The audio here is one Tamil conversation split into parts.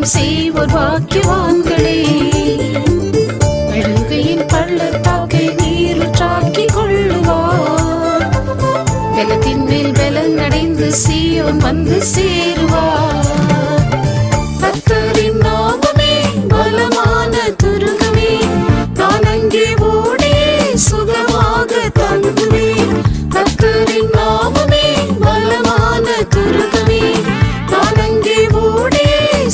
ஸ்தோத்திரம் செய்வோர் பாக்கியவான்களே. அழுகையின் பள்ளத்தாக்கை நீருற்றாக்கி கொள்ளுவார். பலத்தின் மேல் பலன் அடைந்து சீயோன் வந்து சேருவார். கர்த்தரின் நாமமே பலமான துருகமே, நான் அங்கே ஓடி சுகமாக தங்குவேன். கர்த்தரின் நாமமே பலமான துருகமே, நான் அங்கே ஓடி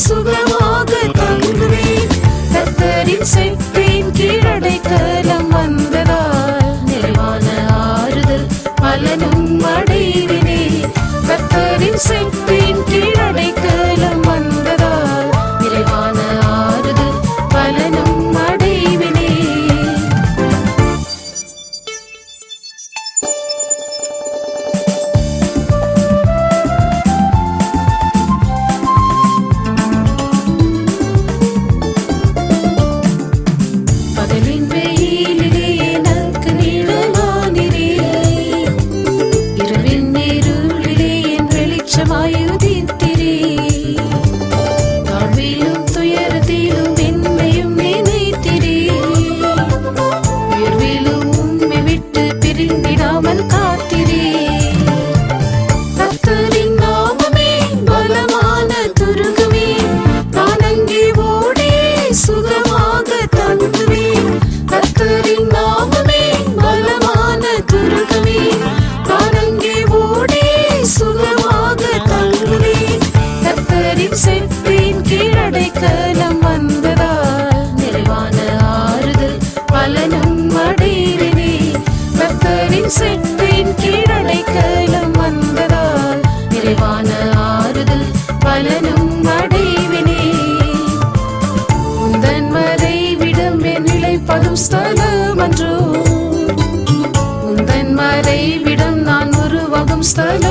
சுகமாக தங்குவேன். கர்த்தரின் செட்டையின் கீழடைக்கலம் வந்ததால் நிறைவான ஆறுதல் பலனும் அடைவினே. கர்த்தரின் செட்டையின் கீழடைக்கலம் வந்ததால் நிறைவான ஆறுதல் பலனும் அடைவினே. பகலின் வெயிலிலே எனக்கு நிழலானீரே, இரவின் இருளிலே என் வெளிச்சமாய் உதித்தீரே. தாழ்விலும் துயரத்திலும் என்னையும் நினைத்தீரே, உயர்விலும் உம்மை விட்டு பிரிந்திடாமல் காத்தீரே. கர்த்தரின் நாமமே பலமான துருகமே, நான் அங்கே ஓடி சுகமாக தங்குவேன். கர்த்தரின் நாமமே பலமான துருகமே, நான் அங்கே ஓடி சுகமாக தங்குவேன். கர்த்தரின் செட்டையின் கீழடைக்கலம் வந்ததால் நிறைவான ஆறுதல் பலனும் அடைவினே. கர்த்தரின் செட்டையின் கீழடைக்கலம் வந்ததால் நிறைவான ஆறுதல் பலனும் அடைவினே. உந்தன் மறைவிடம் என் நிலைப்பதும் ஸ்தலம் அன்றோ, உந்தன் மறைவிடம் நான் உருவாகும் ஸ்தலம்